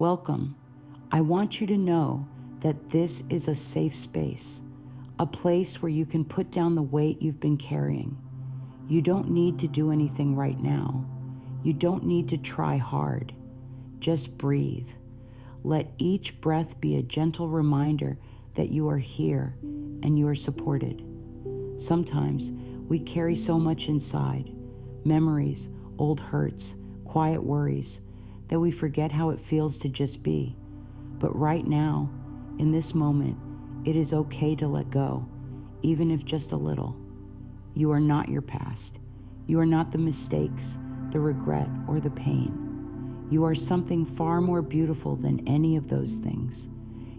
Welcome. I want you to know that this is a safe space, a place where you can put down the weight you've been carrying. You don't need to do anything right now. You don't need to try hard. Just breathe. Let each breath be a gentle reminder that you are here and you are supported. Sometimes we carry so much inside, memories, old hurts, quiet worries, that we forget how it feels to just be. But right now, in this moment, it is okay to let go, even if just a little. You are not your past. You are not the mistakes, the regret, or the pain. You are something far more beautiful than any of those things.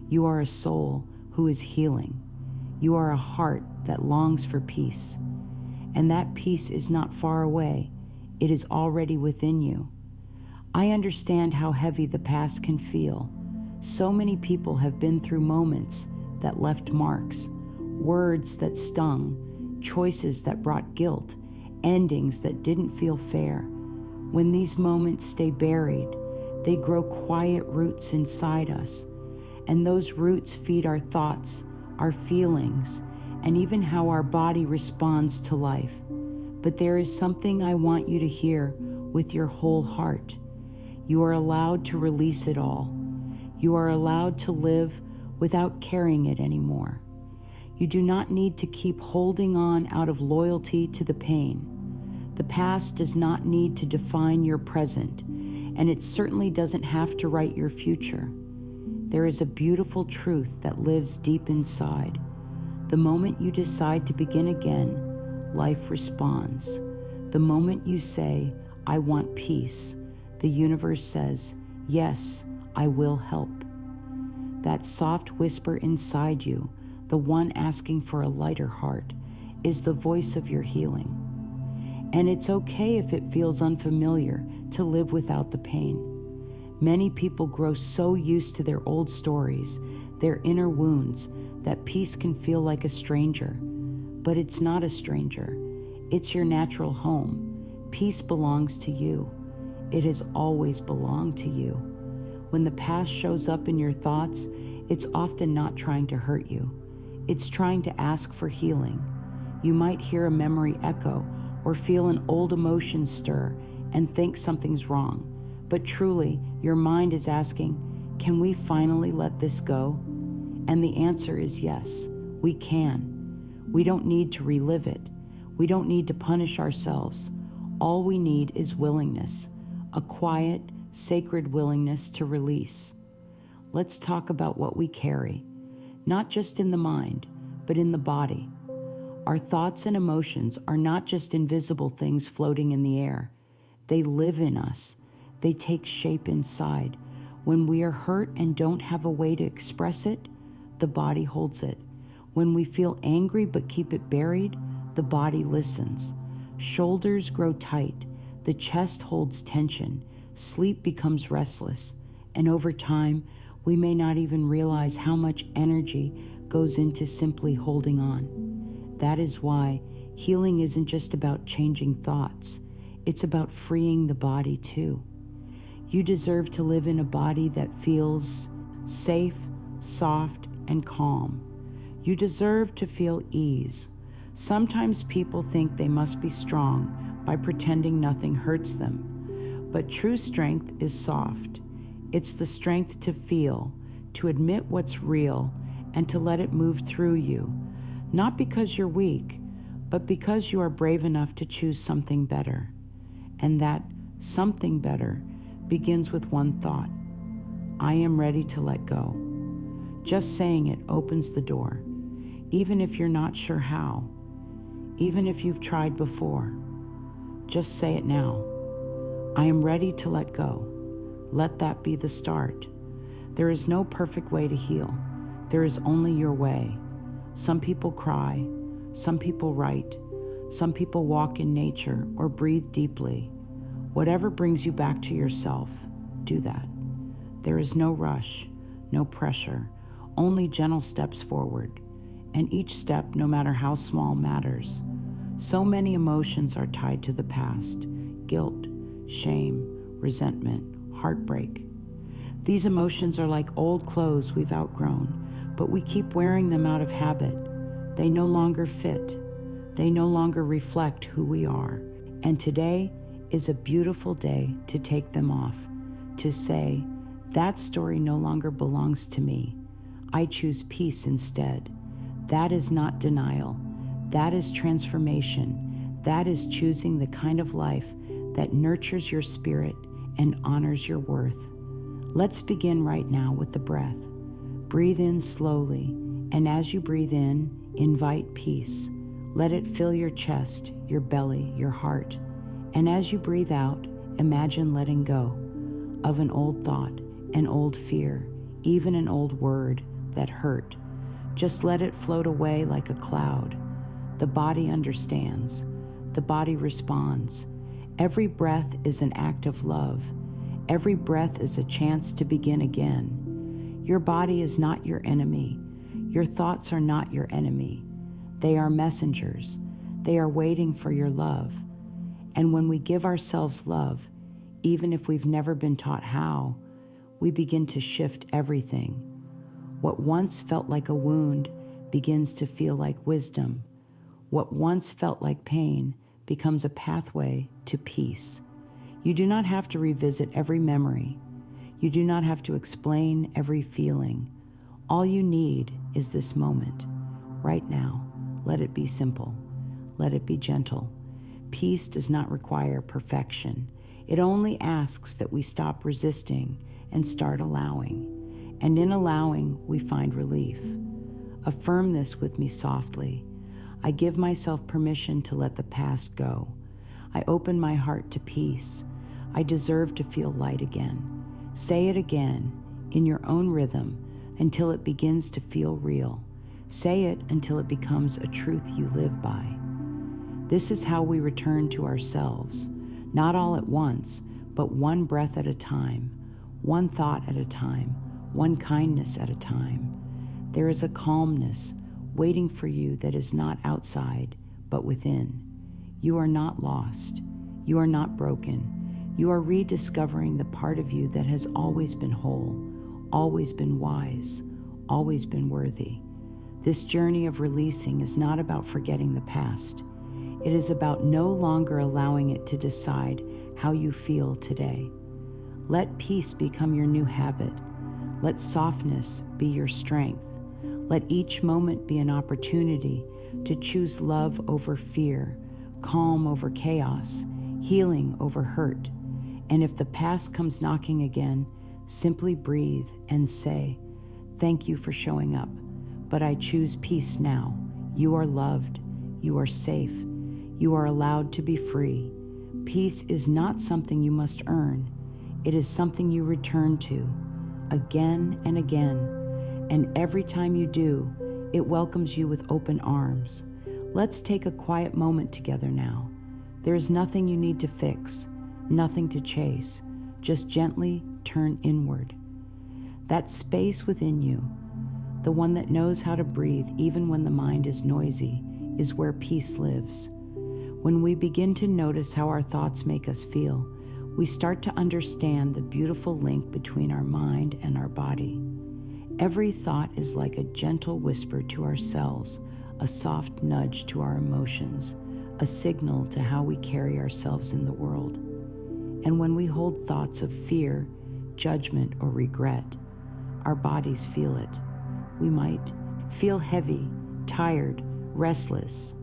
You are a soul who is healing. You are a heart that longs for peace. And that peace is not far away. It is already within you. I understand how heavy the past can feel. So many people have been through moments that left marks, words that stung, choices that brought guilt, endings that didn't feel fair. When these moments stay buried, they grow quiet roots inside us, and those roots feed our thoughts, our feelings, and even how our body responds to life. But there is something I want you to hear with your whole heart. You are allowed to release it all. You are allowed to live without carrying it anymore. You do not need to keep holding on out of loyalty to the pain. The past does not need to define your present, and it certainly doesn't have to write your future. There is a beautiful truth that lives deep inside. The moment you decide to begin again, life responds. The moment you say, "I want peace," the universe says, "Yes, I will help." That soft whisper inside you, the one asking for a lighter heart, is the voice of your healing. And it's okay if it feels unfamiliar to live without the pain. Many people grow so used to their old stories, their inner wounds, that peace can feel like a stranger. But it's not a stranger. It's your natural home. Peace belongs to you. It has always belonged to you. When the past shows up in your thoughts, it's often not trying to hurt you. It's trying to ask for healing. You might hear a memory echo or feel an old emotion stir and think something's wrong. But truly, your mind is asking, can we finally let this go? And the answer is yes, we can. We don't need to relive it. We don't need to punish ourselves. All we need is willingness, a quiet, sacred willingness to release. Let's talk about what we carry, not just in the mind, but in the body. Our thoughts and emotions are not just invisible things floating in the air. They live in us. They take shape inside. When we are hurt and don't have a way to express it, the body holds it. When we feel angry but keep it buried, the body listens. Shoulders grow tight. The chest holds tension. Sleep becomes restless. And over time, we may not even realize how much energy goes into simply holding on. That is why healing isn't just about changing thoughts. It's about freeing the body too. You deserve to live in a body that feels safe, soft, and calm. You deserve to feel ease. Sometimes people think they must be strong by pretending nothing hurts them. But true strength is soft. It's the strength to feel, to admit what's real, and to let it move through you. Not because you're weak, but because you are brave enough to choose something better. And that something better begins with one thought. I am ready to let go. Just saying it opens the door, even if you're not sure how, even if you've tried before. Just say it now. I am ready to let go. Let that be the start. There is no perfect way to heal. There is only your way. Some people cry, some people write, some people walk in nature or breathe deeply. Whatever brings you back to yourself, do that. There is no rush, no pressure, only gentle steps forward. And each step, no matter how small, matters. So many emotions are tied to the past: guilt, shame, resentment, heartbreak. These emotions are like old clothes we've outgrown, but we keep wearing them out of habit. They no longer fit. They no longer reflect who we are. And today is a beautiful day to take them off, to say, that story no longer belongs to me. I choose peace instead. That is not denial. That is transformation. That is choosing the kind of life that nurtures your spirit and honors your worth. Let's begin right now with the breath. Breathe in slowly, and as you breathe in, invite peace. Let it fill your chest, your belly, your heart. And as you breathe out, imagine letting go of an old thought, an old fear, even an old word that hurt. Just let it float away like a cloud. The body understands. The body responds. Every breath is an act of love. Every breath is a chance to begin again. Your body is not your enemy. Your thoughts are not your enemy. They are messengers. They are waiting for your love. And when we give ourselves love, even if we've never been taught how, we begin to shift everything. What once felt like a wound begins to feel like wisdom. What once felt like pain becomes a pathway to peace. You do not have to revisit every memory. You do not have to explain every feeling. All you need is this moment. Right now, let it be simple. Let it be gentle. Peace does not require perfection. It only asks that we stop resisting and start allowing. And in allowing, we find relief. Affirm this with me softly. I give myself permission to let the past go. I open my heart to peace. I deserve to feel light again. Say it again in your own rhythm until it begins to feel real. Say it until it becomes a truth you live by. This is how we return to ourselves, not all at once, but one breath at a time, one thought at a time, one kindness at a time. There is a calmness waiting for you that is not outside, but within. You are not lost. You are not broken. You are rediscovering the part of you that has always been whole, always been wise, always been worthy. This journey of releasing is not about forgetting the past. It is about no longer allowing it to decide how you feel today. Let peace become your new habit. Let softness be your strength. Let each moment be an opportunity to choose love over fear, calm over chaos, healing over hurt. And if the past comes knocking again, simply breathe and say, thank you for showing up, but I choose peace now. You are loved. You are safe. You are allowed to be free. Peace is not something you must earn. It is something you return to again and again. And every time you do, it welcomes you with open arms. Let's take a quiet moment together now. There is nothing you need to fix, nothing to chase. Just gently turn inward. That space within you, the one that knows how to breathe even when the mind is noisy, is where peace lives. When we begin to notice how our thoughts make us feel, we start to understand the beautiful link between our mind and our body. Every thought is like a gentle whisper to our cells, a soft nudge to our emotions, a signal to how we carry ourselves in the world. And when we hold thoughts of fear, judgment, or regret, our bodies feel it. We might feel heavy, tired, restless.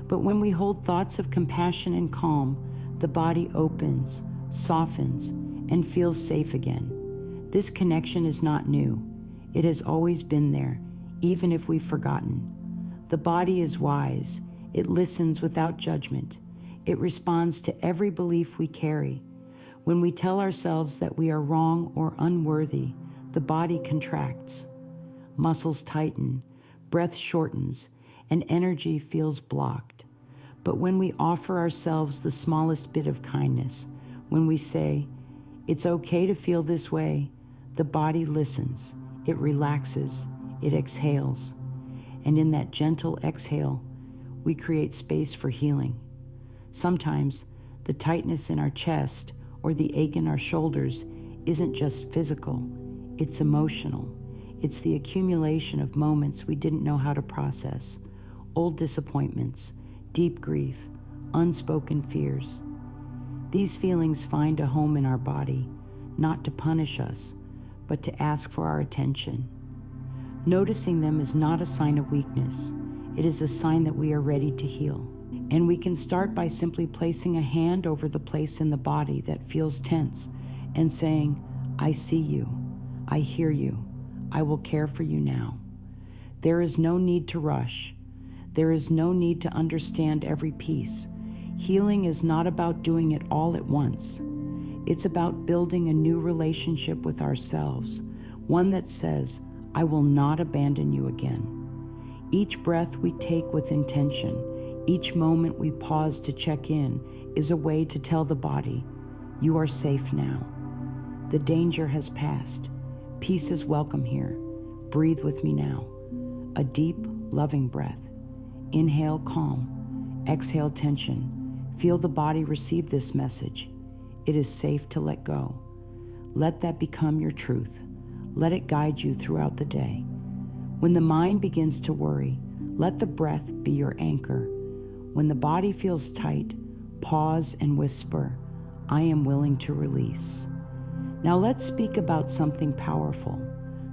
But when we hold thoughts of compassion and calm, the body opens, softens, and feels safe again. This connection is not new. It has always been there, even if we've forgotten. The body is wise. It listens without judgment. It responds to every belief we carry. When we tell ourselves that we are wrong or unworthy, the body contracts. Muscles tighten, breath shortens, and energy feels blocked. But when we offer ourselves the smallest bit of kindness, when we say, "It's okay to feel this way," the body listens, it relaxes, it exhales. And in that gentle exhale, we create space for healing. Sometimes the tightness in our chest or the ache in our shoulders isn't just physical, It's emotional. It's the accumulation of moments we didn't know how to process, old disappointments, deep grief, unspoken fears. These feelings find a home in our body, not to punish us, but to ask for our attention. Noticing them is not a sign of weakness. It is a sign that we are ready to heal. And we can start by simply placing a hand over the place in the body that feels tense and saying, I see you, I hear you, I will care for you now. There is no need to rush. There is no need to understand every piece. Healing is not about doing it all at once. It's about building a new relationship with ourselves, one that says, I will not abandon you again. Each breath we take with intention, each moment we pause to check in, is a way to tell the body, you are safe now. The danger has passed. Peace is welcome here. Breathe with me now. A deep, loving breath. Inhale calm. Exhale tension. Feel the body receive this message. It is safe to let go. Let that become your truth. Let it guide you throughout the day. When the mind begins to worry, let the breath be your anchor. When the body feels tight, pause and whisper, I am willing to release. Now let's speak about something powerful,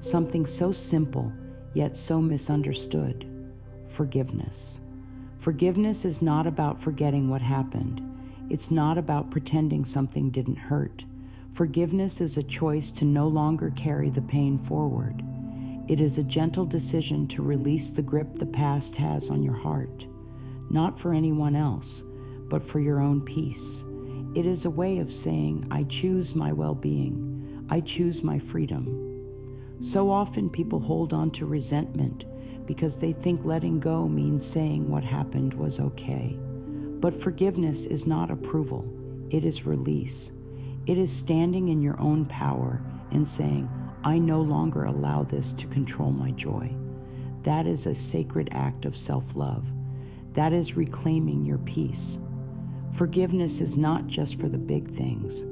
something so simple yet so misunderstood. Forgiveness. Forgiveness is not about forgetting what happened. It's not about pretending something didn't hurt. Forgiveness is a choice to no longer carry the pain forward. It is a gentle decision to release the grip the past has on your heart, not for anyone else, but for your own peace. It is a way of saying, I choose my well-being. I choose my freedom. So often people hold on to resentment because they think letting go means saying what happened was okay. But forgiveness is not approval. It is release. It is standing in your own power and saying, I no longer allow this to control my joy. That is a sacred act of self-love. That is reclaiming your peace. Forgiveness is not just for the big things.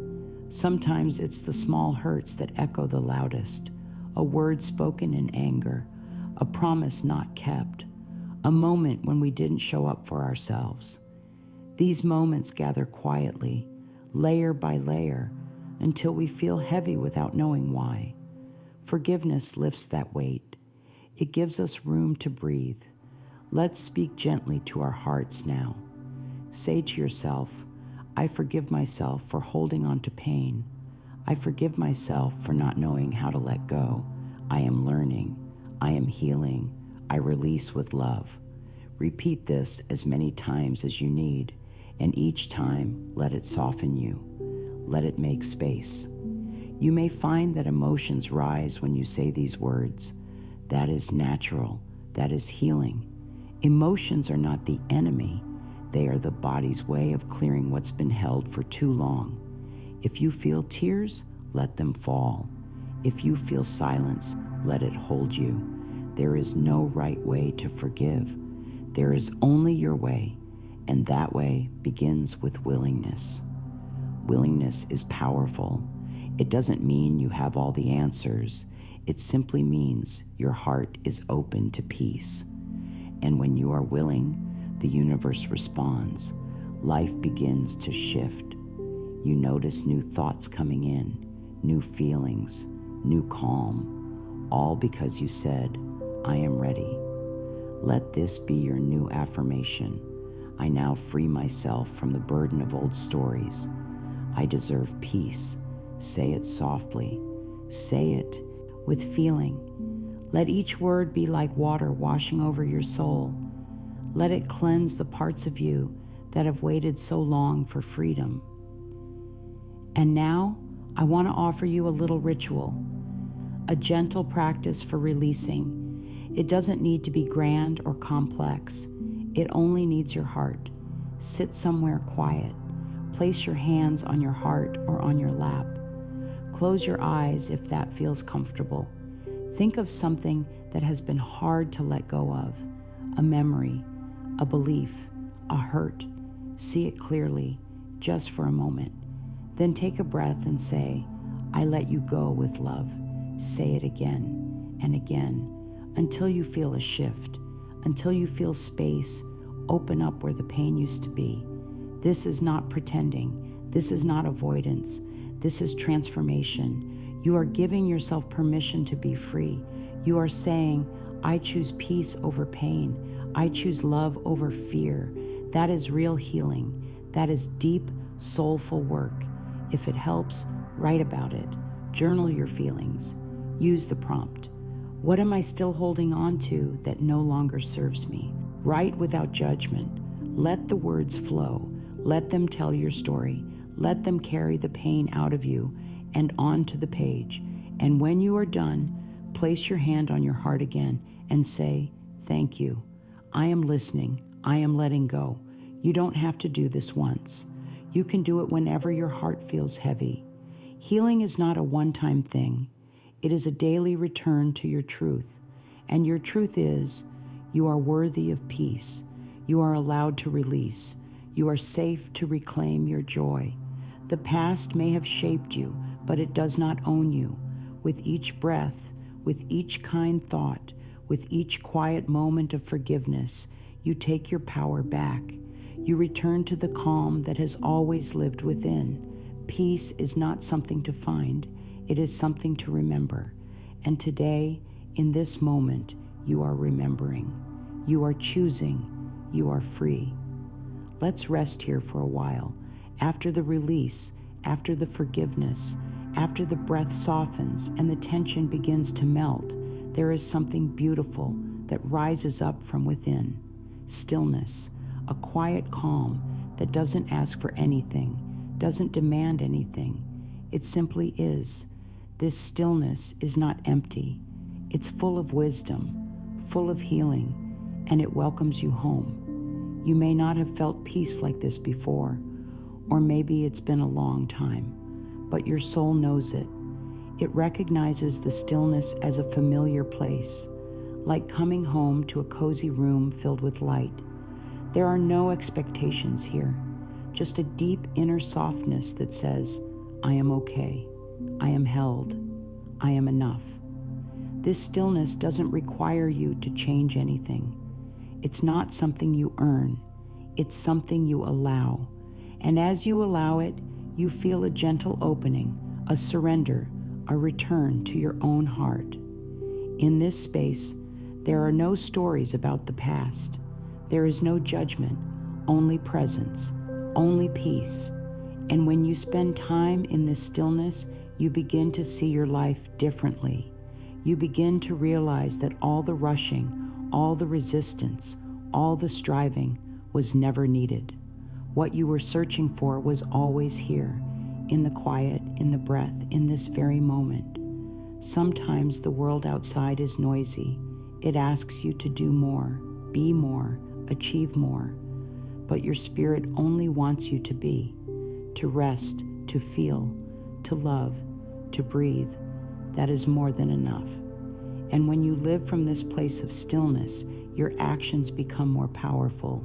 Sometimes it's the small hurts that echo the loudest, a word spoken in anger, a promise not kept, a moment when we didn't show up for ourselves. These moments gather quietly, layer by layer, until we feel heavy without knowing why. Forgiveness lifts that weight. It gives us room to breathe. Let's speak gently to our hearts now. Say to yourself, I forgive myself for holding on to pain. I forgive myself for not knowing how to let go. I am learning. I am healing. I release with love. Repeat this as many times as you need, and each time let it soften you. Let it make space. You may find that emotions rise when you say these words. That is natural. That is healing. Emotions are not the enemy. They are the body's way of clearing what's been held for too long. If you feel tears, let them fall. If you feel silence, let it hold you. There is no right way to forgive. There is only your way, and that way begins with willingness. Willingness is powerful. It doesn't mean you have all the answers. It simply means your heart is open to peace. And when you are willing, the universe responds. Life begins to shift. You notice new thoughts coming in, new feelings, new calm, all because you said, I am ready. Let this be your new affirmation. I now free myself from the burden of old stories. I deserve peace. Say it softly. Say it with feeling. Let each word be like water washing over your soul. Let it cleanse the parts of you that have waited so long for freedom. And now, I want to offer you a little ritual, a gentle practice for releasing. It doesn't need to be grand or complex. It only needs your heart. Sit somewhere quiet. Place your hands on your heart or on your lap. Close your eyes if that feels comfortable. Think of something that has been hard to let go of, a memory, a belief, a hurt. See it clearly, just for a moment. Then take a breath and say, I let you go with love. Say it again and again until you feel a shift, until you feel space open up where the pain used to be. This is not pretending. This is not avoidance. This is transformation. You are giving yourself permission to be free. You are saying, I choose peace over pain. I choose love over fear. That is real healing. That is deep, soulful work. If it helps, write about it. Journal your feelings. Use the prompt. What am I still holding on to that no longer serves me? Write without judgment. Let the words flow. Let them tell your story. Let them carry the pain out of you and onto the page. And when you are done, place your hand on your heart again and say, thank you. I am listening. I am letting go. You don't have to do this once. You can do it whenever your heart feels heavy. Healing is not a one-time thing. It is a daily return to your truth. And your truth is, you are worthy of peace. You are allowed to release. You are safe to reclaim your joy. The past may have shaped you, but it does not own you. With each breath, with each kind thought, with each quiet moment of forgiveness, you take your power back. You return to the calm that has always lived within. Peace is not something to find. It is something to remember. And today, in this moment, you are remembering. You are choosing. You are free. Let's rest here for a while. After the release, after the forgiveness, after the breath softens and the tension begins to melt, there is something beautiful that rises up from within. Stillness, a quiet calm that doesn't ask for anything, doesn't demand anything. It simply is. This stillness is not empty. It's full of wisdom, full of healing, and it welcomes you home. You may not have felt peace like this before, or maybe it's been a long time, but your soul knows it. It recognizes the stillness as a familiar place, like coming home to a cozy room filled with light. There are no expectations here, just a deep inner softness that says, I am okay, I am held, I am enough. This stillness doesn't require you to change anything. It's not something you earn, it's something you allow. And as you allow it, you feel a gentle opening, a surrender, a return to your own heart. In this space, there are no stories about the past. There is no judgment, only presence, only peace. And when you spend time in this stillness, you begin to see your life differently. You begin to realize that all the rushing, all the resistance, all the striving was never needed. What you were searching for was always here, in the quiet, in the breath, in this very moment. Sometimes the world outside is noisy. It asks you to do more, be more, achieve more. But your spirit only wants you to be, to rest, to feel, to love, to breathe. That is more than enough. And when you live from this place of stillness, your actions become more powerful,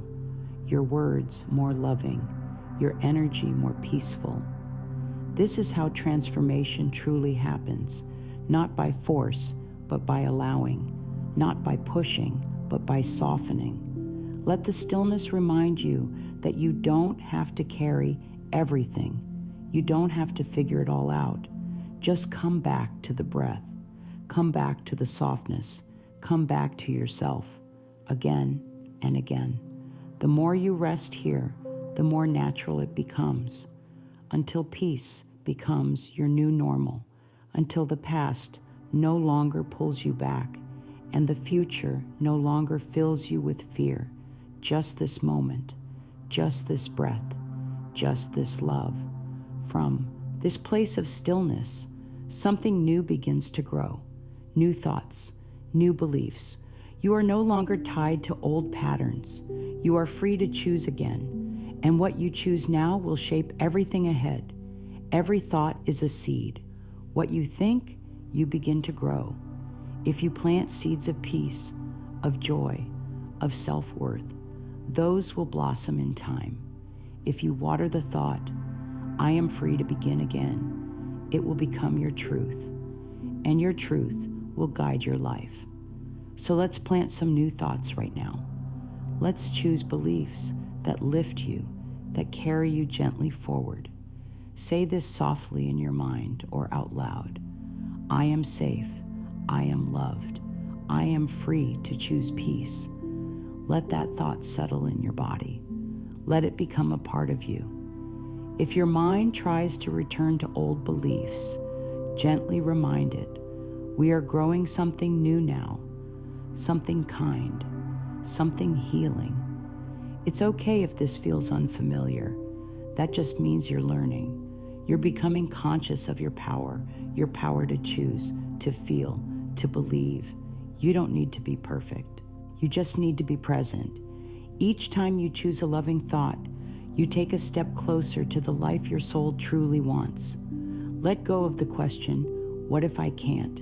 your words more loving, your energy more peaceful. This is how transformation truly happens, not by force, but by allowing, not by pushing, but by softening. Let the stillness remind you that you don't have to carry everything. You don't have to figure it all out. Just come back to the breath. Come back to the softness. Come back to yourself again and again. The more you rest here, the more natural it becomes, until peace becomes your new normal, until the past no longer pulls you back, and the future no longer fills you with fear. Just this moment, just this breath, just this love. From this place of stillness, something new begins to grow. New thoughts, new beliefs. You are no longer tied to old patterns. You are free to choose again. And what you choose now will shape everything ahead. Every thought is a seed. What you think, you begin to grow. If you plant seeds of peace, of joy, of self-worth, those will blossom in time. If you water the thought, I am free to begin again, it will become your truth. and your truth will guide your life. So let's plant some new thoughts right now. Let's choose beliefs that lift you, that carry you gently forward. Say this softly in your mind or out loud. I am safe. I am loved. I am free to choose peace. Let that thought settle in your body. Let it become a part of you. If your mind tries to return to old beliefs, gently remind it, we are growing something new now, something kind, something healing. It's okay if this feels unfamiliar. That just means you're learning. You're becoming conscious of your power to choose, to feel, to believe. You don't need to be perfect. You just need to be present. Each time you choose a loving thought, you take a step closer to the life your soul truly wants. Let go of the question, what if I can't?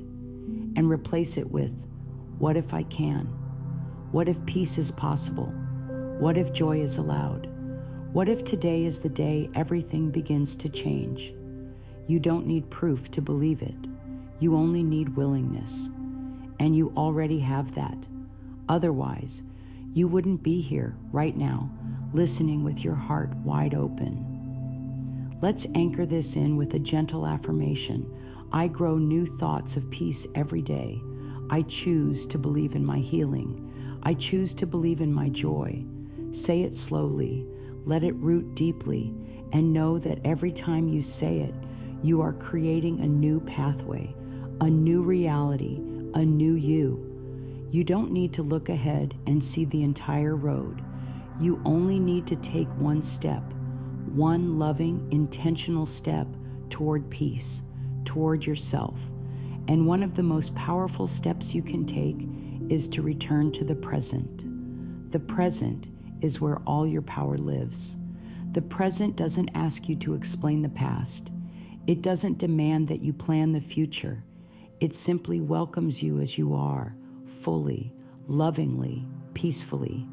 And replace it with, what if I can? What if peace is possible? What if joy is allowed? What if today is the day everything begins to change? You don't need proof to believe it. You only need willingness. And you already have that. Otherwise, you wouldn't be here right now, listening with your heart wide open. Let's anchor this in with a gentle affirmation. I grow new thoughts of peace every day. I choose to believe in my healing. I choose to believe in my joy. Say it slowly. Let it root deeply, and know that every time you say it, you are creating a new pathway, a new reality, a new you. You don't need to look ahead and see the entire road. You only need to take one step, one loving, intentional step toward peace, toward yourself. And one of the most powerful steps you can take is to return to the present. The present is where all your power lives. The present doesn't ask you to explain the past. It doesn't demand that you plan the future. It simply welcomes you as you are, fully, lovingly, peacefully.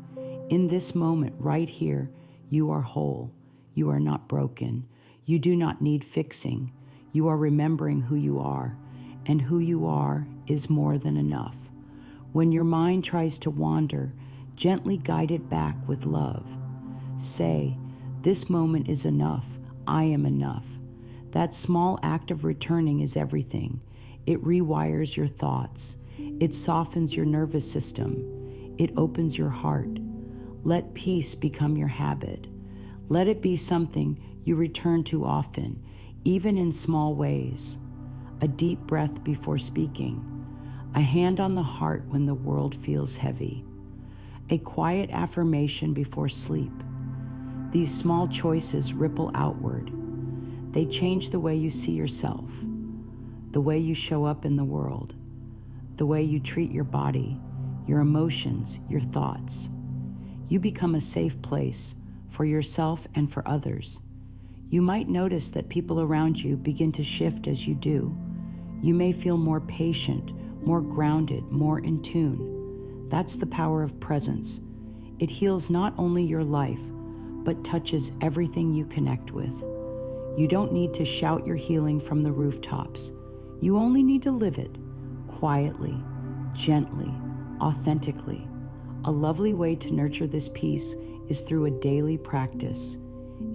In this moment right here, you are whole. You are not broken. You do not need fixing. You are remembering who you are, and who you are is more than enough. When your mind tries to wander, gently guide it back with love. Say, this moment is enough. I am enough. That small act of returning is everything. It rewires your thoughts. It softens your nervous system. It opens your heart. Let peace become your habit. Let it be something you return to often, even in small ways. A deep breath before speaking. A hand on the heart when the world feels heavy. A quiet affirmation before sleep. These small choices ripple outward. They change the way you see yourself, the way you show up in the world, the way you treat your body, your emotions, your thoughts. You become a safe place for yourself and for others. You might notice that people around you begin to shift as you do. You may feel more patient, more grounded, more in tune. That's the power of presence. It heals not only your life, but touches everything you connect with. You don't need to shout your healing from the rooftops. You only need to live it quietly, gently, authentically. A lovely way to nurture this peace is through a daily practice.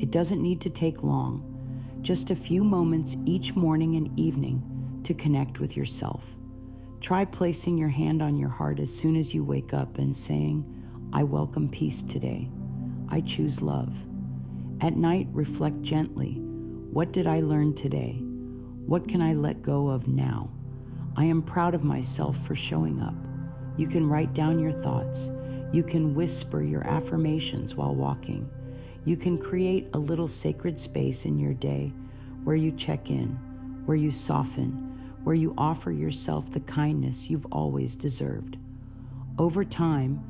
It doesn't need to take long, just a few moments each morning and evening to connect with yourself. Try placing your hand on your heart as soon as you wake up and saying, I welcome peace today. I choose love. At night, reflect gently. What did I learn today? What can I let go of now? I am proud of myself for showing up. You can write down your thoughts. You can whisper your affirmations while walking. You can create a little sacred space in your day where you check in, where you soften, where you offer yourself the kindness you've always deserved. Over time,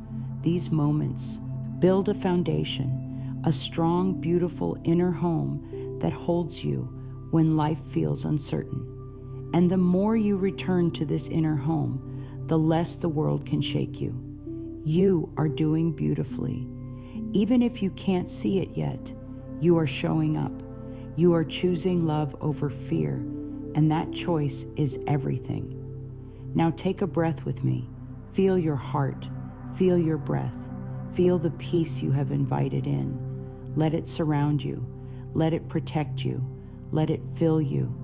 these moments build a foundation, a strong, beautiful inner home that holds you when life feels uncertain. And the more you return to this inner home, the less the world can shake you. You are doing beautifully. Even if you can't see it yet, you are showing up. You are choosing love over fear, and that choice is everything. Now take a breath with me. Feel your heart. Feel your breath. Feel the peace you have invited in. Let it surround you. Let it protect you. Let it fill you.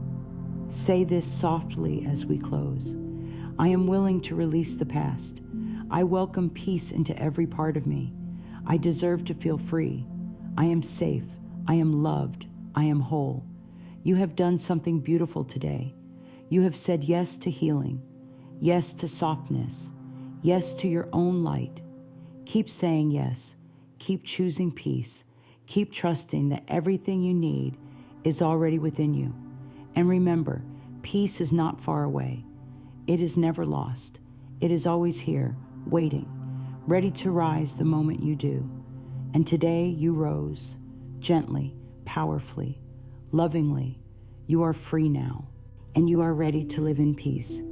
Say this softly as we close. I am willing to release the past. I welcome peace into every part of me. I deserve to feel free. I am safe. I am loved. I am whole. You have done something beautiful today. You have said yes to healing, yes to softness, yes to your own light. Keep saying yes. Keep choosing peace. Keep trusting that everything you need is already within you. And remember, peace is not far away. It is never lost. It is always here, waiting, ready to rise the moment you do. And today you rose, gently, powerfully, lovingly. You are free now, and you are ready to live in peace.